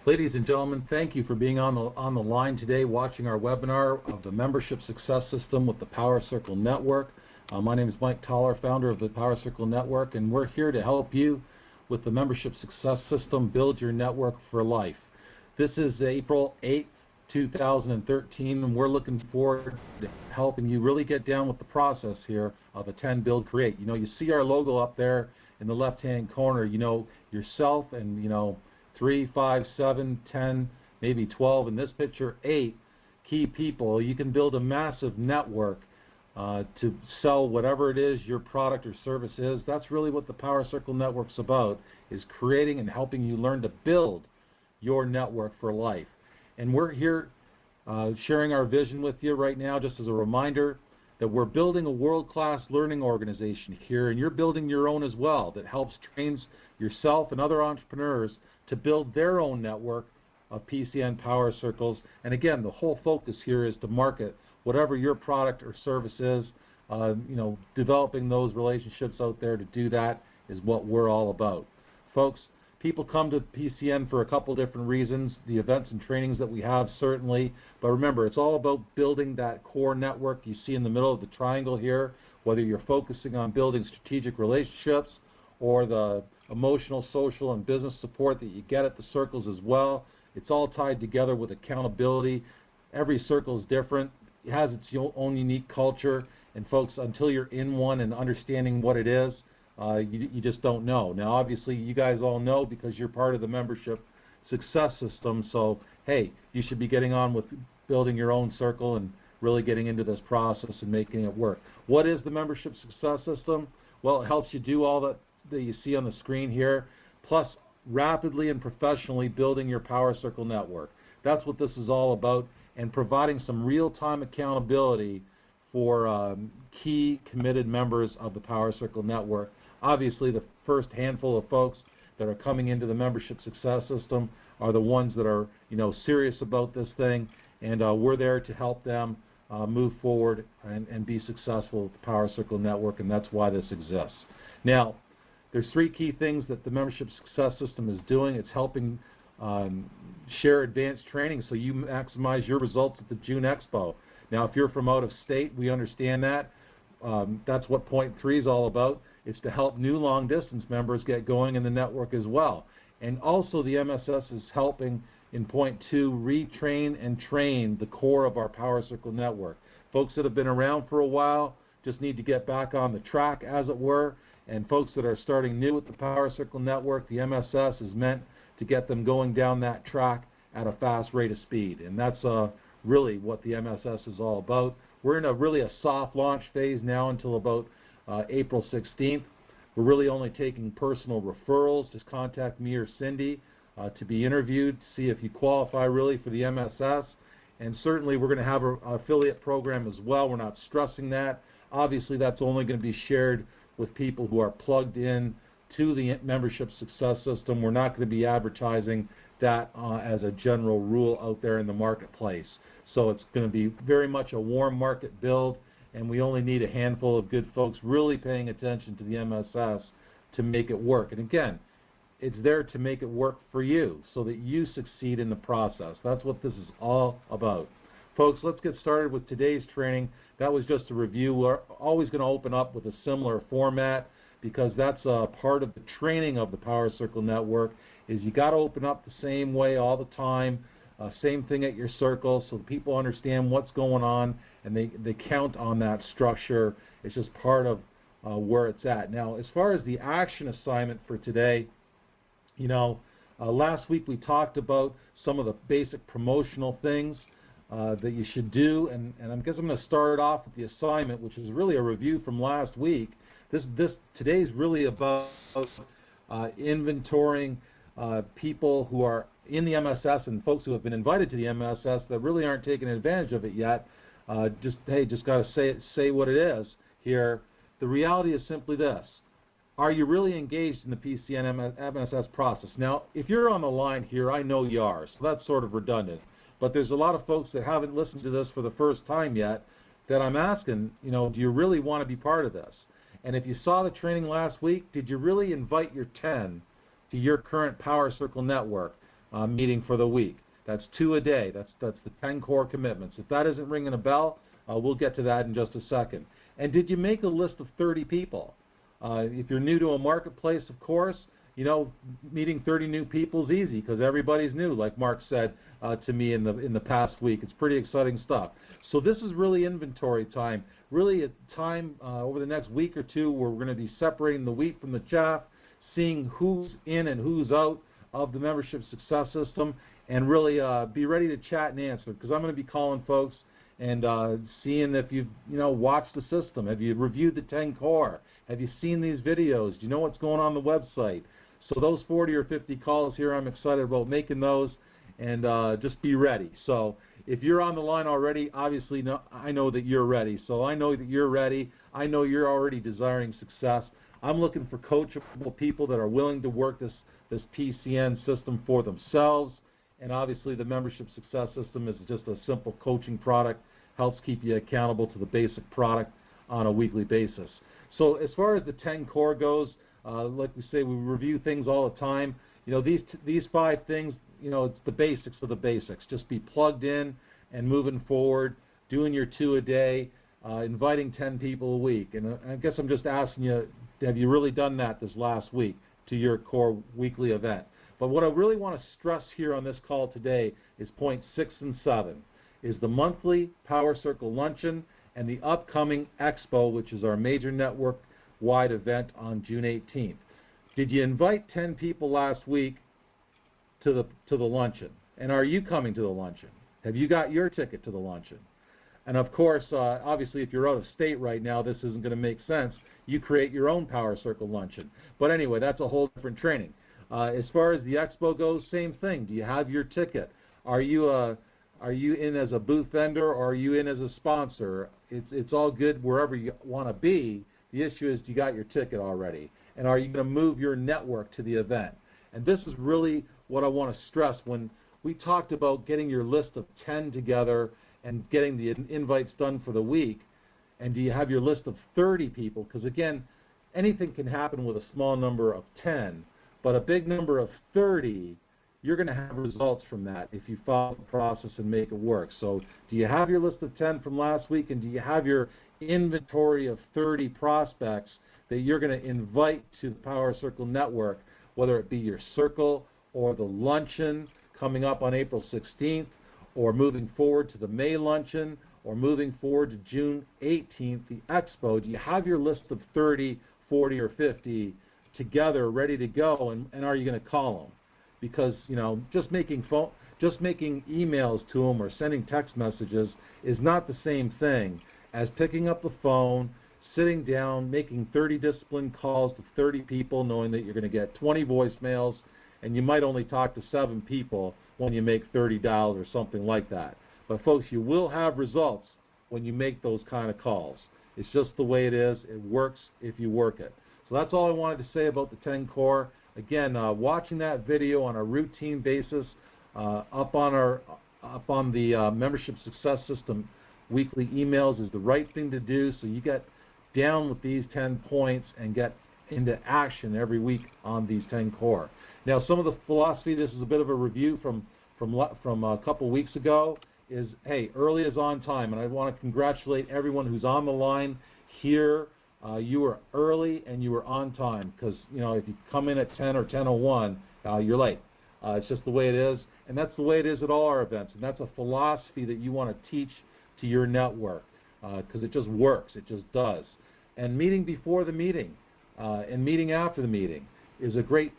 Ladies and gentlemen, thank you for being on the line today watching our webinar of the Membership Success System with the Power Circle Network. My name is Mike Toller, founder of the Power Circle Network, and we're here to help you with the Membership Success System, build your network for life. This is April 8th, 2013, and we're looking forward to helping you really get down with the process here of Attend, Build, Create. You know, you see our logo up there in the left-hand corner. You know, yourself and, 3, 5, 7, 10, maybe 12, in this picture 8 key people. You can build a massive network to sell whatever it is your product or service is. That's really what the Power Circle Network's about, is creating and helping you learn to build your network for life. And we're here sharing our vision with you right now, just as a reminder that we're building a world-class learning organization here, and you're building your own as well, that helps trains yourself and other entrepreneurs to build their own network of PCN Power Circles. And again, the whole focus here is to market whatever your product or service is. Developing those relationships out there to do that is what we're all about. Folks, people come to PCN for a couple different reasons, the events and trainings that we have certainly, but remember, it's all about building that core network you see in the middle of the triangle here, whether you're focusing on building strategic relationships or the emotional, social, and business support that you get at the circles as well. It's all tied together with accountability. Every circle is different. It has its own unique culture, and folks, until you're in one and understanding what it is, you just don't know. Now, obviously, you guys all know because you're part of the Membership Success System, so, hey, you should be getting on with building your own circle and really getting into this process and making it work. What is the Membership Success System? Well, it helps you do all that you see on the screen here, plus rapidly and professionally building your Power Circle network. That's what this is all about, and providing some real-time accountability for key committed members of the Power Circle network. Obviously, the first handful of folks that are coming into the Membership Success System are the ones that are, serious about this thing, and we're there to help them move forward and be successful with the Power Circle network, and that's why this exists. Now, there's 3 key things that the Membership Success System is doing. It's helping share advanced training so you maximize your results at the June Expo. Now, if you're from out of state, we understand that. That's what Point 3 is all about. It's to help new long-distance members get going in the network as well. And also the MSS is helping in Point 2 retrain and train the core of our Power Circle network. Folks that have been around for a while just need to get back on the track, as it were. And folks that are starting new with the Power Circle network, the MSS is meant to get them going down that track at a fast rate of speed. And that's really what the MSS is all about. We're in really a soft launch phase now until about April 16th. We're really only taking personal referrals. Just contact me or Cindy to be interviewed, see if you qualify really for the MSS. And certainly we're going to have an affiliate program as well. We're not stressing that. Obviously, that's only going to be shared with people who are plugged in to the Membership Success System. We're not going to be advertising that as a general rule out there in the marketplace. So it's going to be very much a warm market build, and we only need a handful of good folks really paying attention to the MSS to make it work. And again, it's there to make it work for you so that you succeed in the process. That's what this is all about. Folks, let's get started with today's training. That was just a review. We're always going to open up with a similar format because that's a part of the training of the Power Circle network, is you got to open up the same way all the time, same thing at your circle, so people understand what's going on and they count on that structure. It's just part of where it's at. Now, as far as the action assignment for today, last week we talked about some of the basic promotional things that you should do, and I guess I'm going to start off with the assignment, which is really a review from last week. Today's really about inventorying people who are in the MSS and folks who have been invited to the MSS that really aren't taking advantage of it yet. Just got to say what it is here. The reality is simply this: are you really engaged in the PCN MSS process? Now, if you're on the line here, I know you are, so that's sort of redundant. But there's a lot of folks that haven't listened to this for the first time yet that I'm asking, do you really want to be part of this? And if you saw the training last week, did you really invite your 10 to your current Power Circle network? meeting for the week. That's 2 a day. That's the 10 core commitments. If that isn't ringing a bell, we'll get to that in just a second. And did you make a list of 30 people? If you're new to a marketplace, of course, you know, meeting 30 new people is easy because everybody's new, like Mark said to me in the past week. It's pretty exciting stuff. So this is really inventory time, really a time over the next week or two where we're going to be separating the wheat from the chaff, seeing who's in and who's out of the membership success system, and really be ready to chat and answer, because I'm going to be calling folks and seeing if you've watched the system. Have you reviewed the 10 core? Have you seen these videos? Do you know what's going on the website? So those 40 or 50 calls here, I'm excited about making those, and just be ready. So if you're on the line already, obviously I know that you're ready. So I know that you're ready. I know you're already desiring success. I'm looking for coachable people that are willing to work this PCN system for themselves. And obviously the membership success system is just a simple coaching product, helps keep you accountable to the basic product on a weekly basis. So as far as the 10 core goes, like we say, we review things all the time. You know, these 5 things, it's the basics of the basics. Just be plugged in and moving forward, doing your 2 a day, inviting 10 people a week. And I guess I'm just asking you, have you really done that this last week to your core weekly event? But what I really want to stress here on this call today is point 6 and 7, is the monthly Power Circle Luncheon and the upcoming Expo, which is our major network-wide event on June 18th. Did you invite 10 people last week to the luncheon? And are you coming to the luncheon? Have you got your ticket to the luncheon? And of course, obviously, if you're out of state right now, this isn't going to make sense. You create your own Power Circle Luncheon. But anyway, that's a whole different training. As far as the Expo goes, same thing. Do you have your ticket? Are you in as a booth vendor, or are you in as a sponsor? It's all good wherever you want to be. The issue is, you got your ticket already, and are you going to move your network to the event? And this is really what I want to stress when we talked about getting your list of 10 together and getting the invites done for the week. And do you have your list of 30 people? Because again, anything can happen with a small number of 10, but a big number of 30, you're going to have results from that if you follow the process and make it work. So do you have your list of 10 from last week, and do you have your inventory of 30 prospects that you're going to invite to the Power Circle Network, whether it be your circle or the luncheon coming up on April 16th, or moving forward to the May luncheon, or moving forward to June 18th, the Expo? Do you have your list of 30, 40, or 50 together, ready to go, and are you going to call them? Because just making emails to them or sending text messages is not the same thing as picking up the phone, sitting down, making 30 disciplined calls to 30 people, knowing that you're going to get 20 voicemails, and you might only talk to 7 people when you make 30 dials or something like that. But folks, you will have results when you make those kind of calls. It's just the way it is. It works if you work it. So that's all I wanted to say about the 10 core. Again, watching that video on a routine basis up on the Membership Success System weekly emails is the right thing to do, so you get down with these 10 points and get into action every week on these 10 core. Now, some of the philosophy, this is a bit of a review from a couple weeks ago, is, hey, early is on time, and I want to congratulate everyone who's on the line here. You were early and you were on time, because if you come in at 10 or 10:01, you're late. It's just the way it is, and that's the way it is at all our events, and that's a philosophy that you want to teach to your network, because it just works. It just does. And meeting before the meeting and meeting after the meeting is a great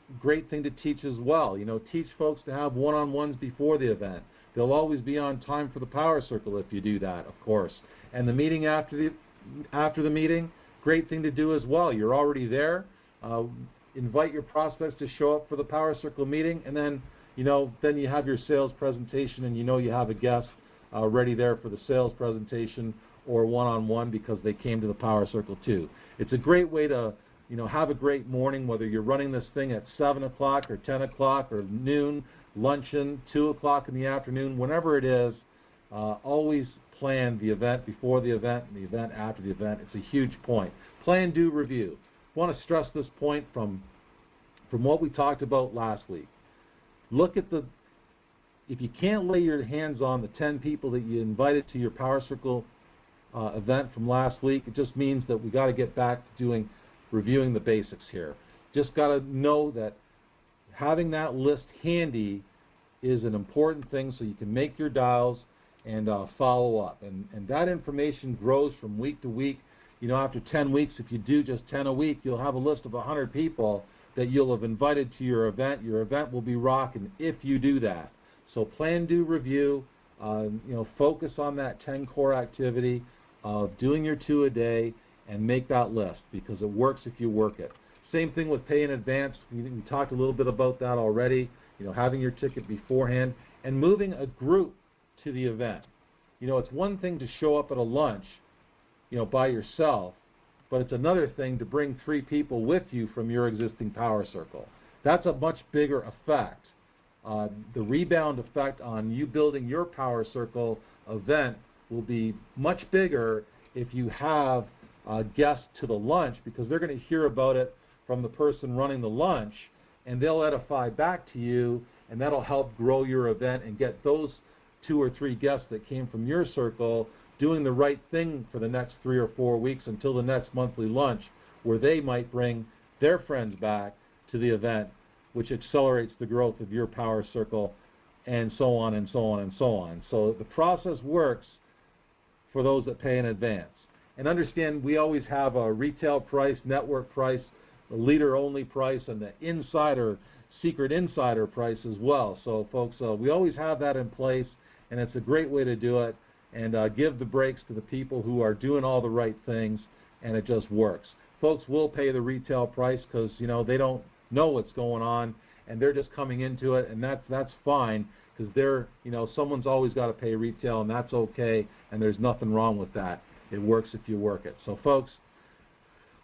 thing to teach as well. Teach folks to have one-on-ones before the event. They'll always be on time for the Power Circle if you do that, of course. And the meeting after the meeting, great thing to do as well. You're already there. Invite your prospects to show up for the Power Circle meeting, and then then you have your sales presentation, and you have a guest ready there for the sales presentation or one-on-one because they came to the Power Circle too. It's a great way to have a great morning, whether you're running this thing at 7 o'clock or 10 o'clock or noon, luncheon, 2 o'clock in the afternoon, whenever it is. Always plan the event before the event and the event after the event. It's a huge point. Plan, do, review. I want to stress this point from what we talked about last week. Look at if you can't lay your hands on the 10 people that you invited to your Power Circle event from last week, it just means that we got to get back to reviewing the basics here. Just got to know that having that list handy is an important thing so you can make your dials and follow up. And that information grows from week to week. You know, after 10 weeks, if you do just 10 a week, you'll have a list of 100 people that you'll have invited to your event. Your event will be rocking if you do that. So plan, do, review. Focus on that 10 core activity of doing your 2 a day and make that list because it works if you work it. Same thing with pay in advance. We talked a little bit about that already. You know, having your ticket beforehand and moving a group to the event. You know, it's one thing to show up at a lunch, by yourself, but it's another thing to bring 3 people with you from your existing Power Circle. That's a much bigger effect. The rebound effect on you building your Power Circle event will be much bigger if you have guests to the lunch, because they're going to hear about it from the person running the lunch, and they'll edify back to you, and that'll help grow your event and get those 2 or 3 guests that came from your circle doing the right thing for the next 3 or 4 weeks until the next monthly lunch, where they might bring their friends back to the event, which accelerates the growth of your Power Circle, and so on and so on and so on. So the process works for those that pay in advance. And understand, we always have a retail price, network price, the leader-only price, and the secret insider price as well. So folks, we always have that in place, and it's a great way to do it, and give the breaks to the people who are doing all the right things, and it just works. Folks will pay the retail price because, they don't know what's going on, and they're just coming into it, and that's fine, because someone's always got to pay retail, and that's okay, and there's nothing wrong with that. It works if you work it. So folks,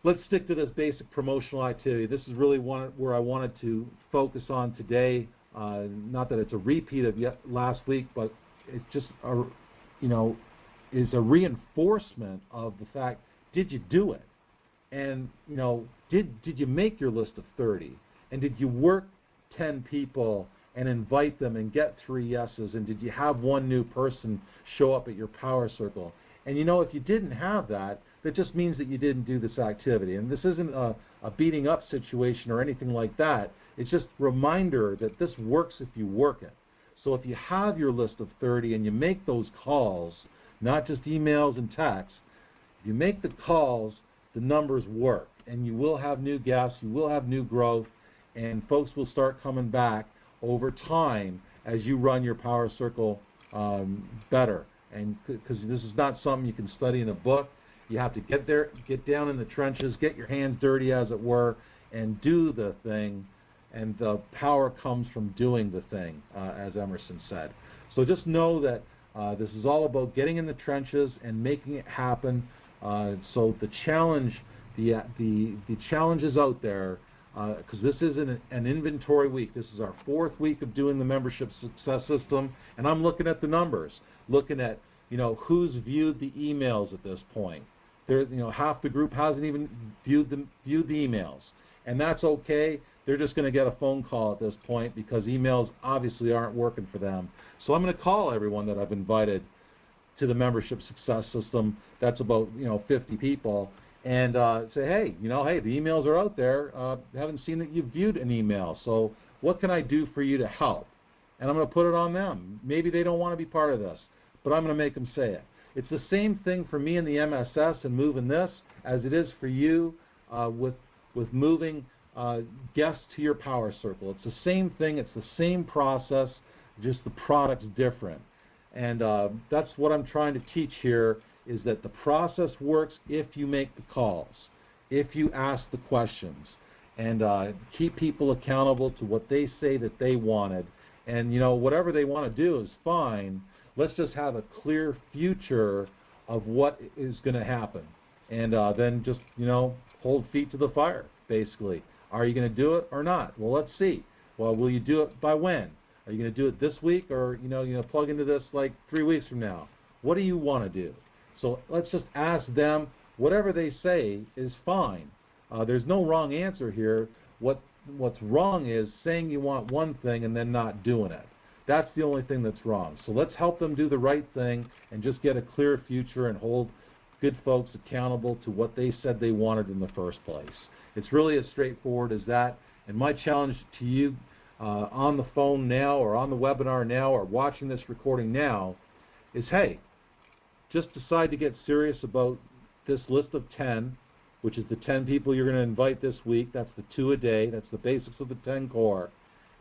let's stick to this basic promotional activity. This is really where I wanted to focus on today. Not that it's a repeat of last week, but it's just is a reinforcement of the fact, did you do it? And did you make your list of 30? And did you work 10 people and invite them and get 3 yeses? And did you have 1 new person show up at your Power Circle? And if you didn't have that, that just means that you didn't do this activity. And this isn't a beating up situation or anything like that. It's just a reminder that this works if you work it. So if you have your list of 30 and you make those calls, not just emails and texts, if you make the calls, the numbers work. And you will have new guests, you will have new growth, and folks will start coming back over time as you run your Power Circle better. And because this is not something you can study in a book, you have to get there, get down in the trenches, get your hands dirty, as it were, and do the thing. And the power comes from doing the thing, as Emerson said. So just know that this is all about getting in the trenches and making it happen. So the challenge, the challenges out there, because this isn't an inventory week. This is our 4th week of doing the membership success system, and I'm looking at the numbers, looking at who's viewed the emails at this point. There, half the group hasn't even viewed the emails, and that's okay. They're just going to get a phone call at this point because emails obviously aren't working for them. So I'm going to call everyone that I've invited to the membership success system. That's about 50 people, and say, hey, hey, the emails are out there. Haven't seen that you've viewed an email. So what can I do for you to help? And I'm going to put it on them. Maybe they don't want to be part of this, but I'm going to make them say it. It's the same thing for me in the MSS and moving this as it is for you with moving guests to your Power Circle. It's the same thing. It's the same process, just the product's different. And that's what I'm trying to teach here, is that the process works if you make the calls, if you ask the questions, and keep people accountable to what they say that they wanted. And, whatever they want to do is fine. Let's just have a clear future of what is going to happen. And then just, hold feet to the fire, basically. Are you going to do it or not? Well, let's see. Well, will you do it by when? Are you going to do it this week, or plug into this like 3 weeks from now? What do you want to do? So let's just ask them. Whatever they say is fine. There's no wrong answer here. What's wrong is saying you want one thing and then not doing it. That's the only thing that's wrong. So let's help them do the right thing and just get a clear future and hold good folks accountable to what they said they wanted in the first place. It's really as straightforward as that. And my challenge to you on the phone now or on the webinar now or watching this recording now is, hey, just decide to get serious about this list of 10, which is the 10 people you're going to invite this week. That's the 2 a day. That's the basics of the 10 core.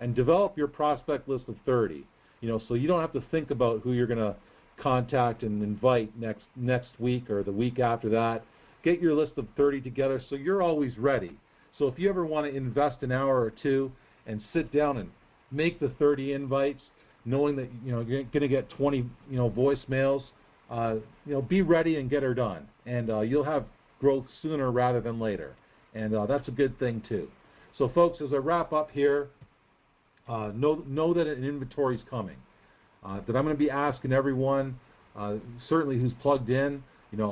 And develop your prospect list of 30. So you don't have to think about who you're going to contact and invite next week or the week after that. Get your list of 30 together so you're always ready. So if you ever want to invest an hour or two and sit down and make the 30 invites, knowing that you're going to get 20 voicemails, be ready and get her done, and you'll have growth sooner rather than later, and that's a good thing too. So folks, as I wrap up here, know that an inventory is coming. That I'm going to be asking everyone, certainly who's plugged in,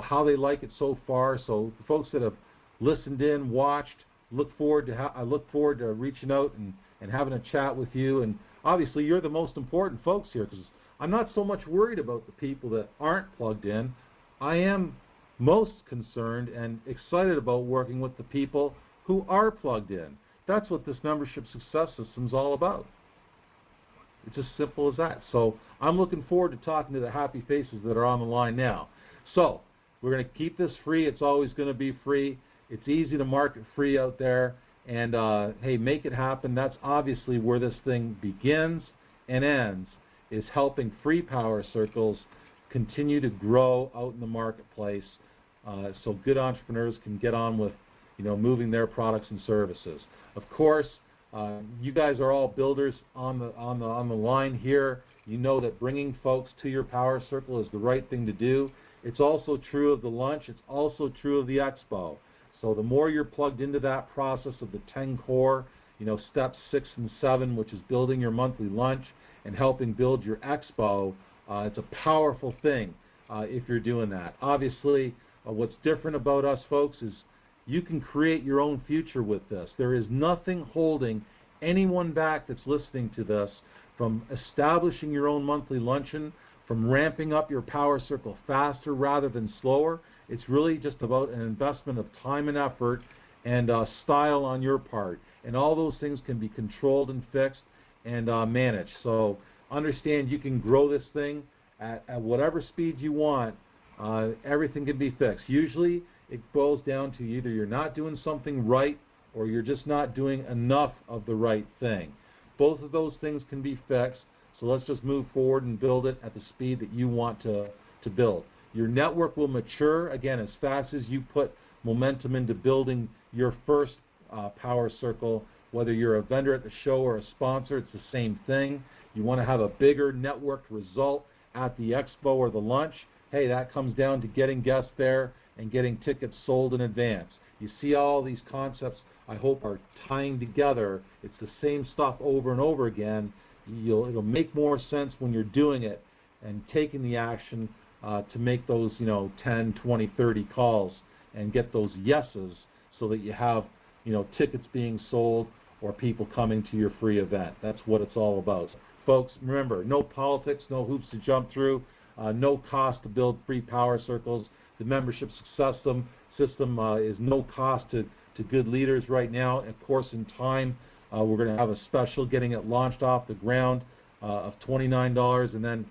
how they like it so far. So the folks that have listened in, watched, I look forward to reaching out and having a chat with you. And obviously, you're the most important folks here, because I'm not so much worried about the people that aren't plugged in. I am most concerned and excited about working with the people who are plugged in. That's what this membership success system is all about. It's as simple as that. So I'm looking forward to talking to the happy faces that are on the line now. So we're going to keep this free. It's always going to be free. It's easy to market free out there. And, hey, make it happen. That's obviously where this thing begins and ends, is helping free power circles continue to grow out in the marketplace so good entrepreneurs can get on with moving their products and services. Of course, you guys are all builders on the line here. You know that bringing folks to your power circle is the right thing to do. It's also true of the lunch. It's also true of the expo. So the more you're plugged into that process of the 10 core, steps 6 and 7, which is building your monthly lunch and helping build your expo, it's a powerful thing if you're doing that. Obviously, what's different about us folks is you can create your own future with this. There is nothing holding anyone back that's listening to this from establishing your own monthly luncheon, from ramping up your power circle faster rather than slower. It's really just about an investment of time and effort and style on your part. And all those things can be controlled and fixed and managed. So understand you can grow this thing at whatever speed you want. Everything can be fixed. Usually it boils down to either you're not doing something right or you're just not doing enough of the right thing. Both of those things can be fixed, so let's just move forward and build it at the speed that you want to build. Your network will mature, again, as fast as you put momentum into building your first power circle. Whether you're a vendor at the show or a sponsor, it's the same thing. You want to have a bigger networked result at the expo or the lunch. Hey, that comes down to getting guests there and getting tickets sold in advance. You see all these concepts, I hope, are tying together. It's the same stuff over and over again. It'll make more sense when you're doing it and taking the action to make those 10, 20, 30 calls and get those yeses so that you have tickets being sold or people coming to your free event. That's what it's all about. Folks, remember, no politics, no hoops to jump through, no cost to build free power circles. The membership success system is no cost to good leaders right now. Of course, in time, we're going to have a special getting it launched off the ground of $29, and then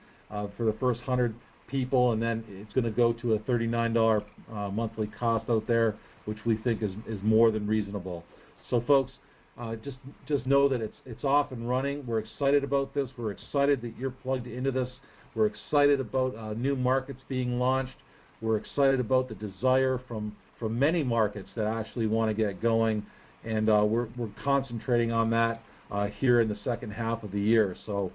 for the first 100 people, and then it's going to go to a $39 monthly cost out there, which we think is more than reasonable. So, folks, just know that it's off and running. We're excited about this. We're excited that you're plugged into this. We're excited about new markets being launched. We're excited about the desire from many markets that actually want to get going, and we're concentrating on that here in the second half of the year. So,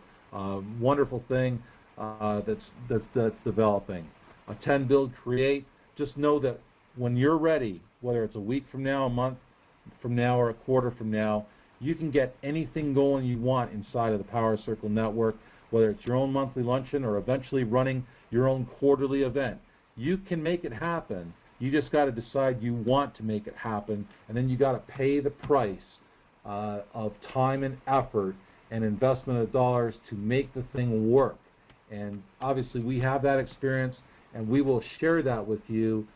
wonderful thing that's developing. 10 build create. Just know that when you're ready, whether it's a week from now, a month from now, or a quarter from now, you can get anything going you want inside of the Power Circle Network, whether it's your own monthly luncheon or eventually running your own quarterly event. You can make it happen. You just got to decide you want to make it happen, and then you got to pay the price of time and effort and investment of dollars to make the thing work. And obviously we have that experience, and we will share that with you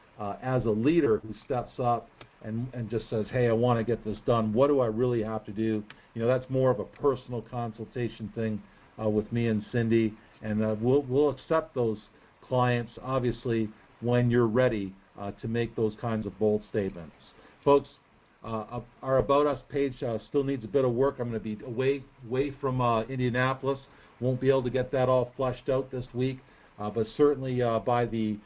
as a leader who steps up and just says, hey, I want to get this done. What do I really have to do? You know, that's more of a personal consultation thing with me and Cindy, and we'll accept those clients, obviously, when you're ready to make those kinds of bold statements. Folks, our About Us page still needs a bit of work. I'm going to be away from Indianapolis. Won't be able to get that all fleshed out this week, but certainly by the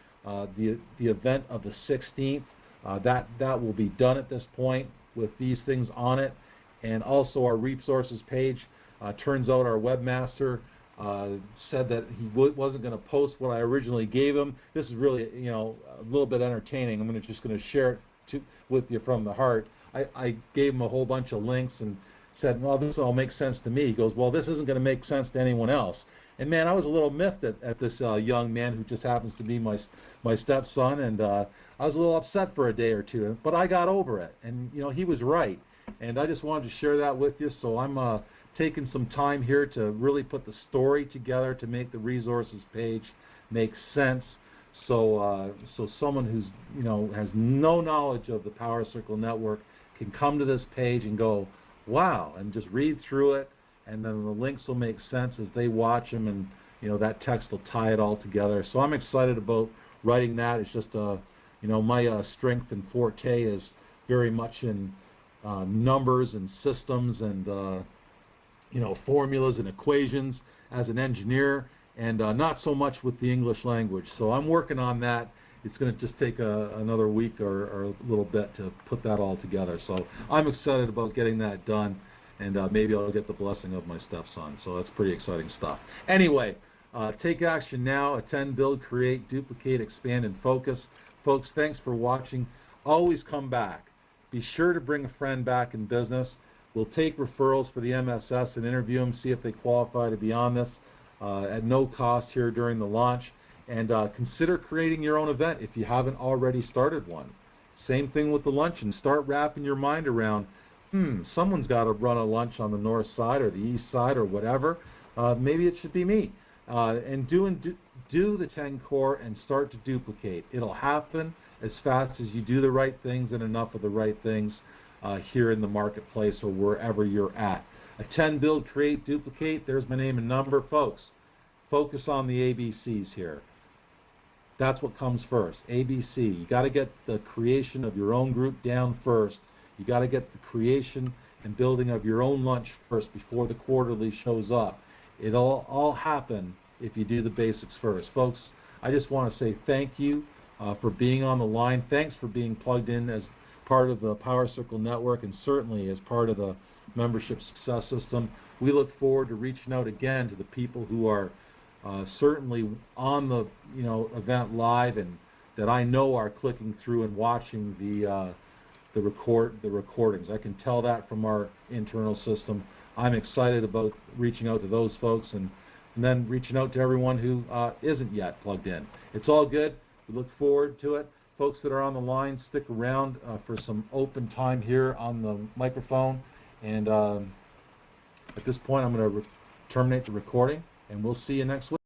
event of the 16th, that will be done at this point with these things on it. And also our resources page. Turns out our webmaster said that he wasn't going to post what I originally gave him. This is really, you know, a little bit entertaining. I'm just going to share it with you from the heart. I gave him a whole bunch of links and said, well, this all makes sense to me. He goes, well, this isn't going to make sense to anyone else. And man, I was a little miffed at this young man who just happens to be my stepson, and I was a little upset for a day or two, but I got over it. And you know, he was right. And I just wanted to share that with you. So I'm taking some time here to really put the story together to make the resources page make sense. So someone who's, you know, has no knowledge of the Power Circle Network can come to this page and go, wow, and just read through it, and then the links will make sense as they watch them, and you know, that text will tie it all together. So I'm excited about writing that. It's just you know, my strength and forte is very much in numbers and systems and you know, formulas and equations as an engineer, and not so much with the English language. So I'm working on that. It's going to just take another week or a little bit to put that all together. So I'm excited about getting that done, and maybe I'll get the blessing of my stepson. So that's pretty exciting stuff. Anyway, take action now. Attend, build, create, duplicate, expand, and focus. Folks, thanks for watching. Always come back. Be sure to bring a friend back in business. We'll take referrals for the MSS and interview them, see if they qualify to be on this at no cost here during the launch. And consider creating your own event if you haven't already started one. Same thing with the luncheon. Start wrapping your mind around, someone's got to run a lunch on the north side or the east side or whatever. Maybe it should be me. And do the 10 core and start to duplicate. It'll happen as fast as you do the right things and enough of the right things here in the marketplace or wherever you're at. Attend, build, create, duplicate. There's my name and number. Folks, focus on the ABCs here. That's what comes first. ABC. You got to get the creation of your own group down first. You got to get the creation and building of your own lunch first before the quarterly shows up. It'll all happen if you do the basics first. Folks, I just want to say thank you for being on the line. Thanks for being plugged in as part of the Power Circle Network, and certainly as part of the membership success system. We look forward to reaching out again to the people who are certainly on the event live, and that I know are clicking through and watching the recordings. I can tell that from our internal system. I'm excited about reaching out to those folks and then reaching out to everyone who isn't yet plugged in. It's all good. We look forward to it. Folks that are on the line, stick around for some open time here on the microphone. And at this point, I'm going to terminate the recording, and we'll see you next week.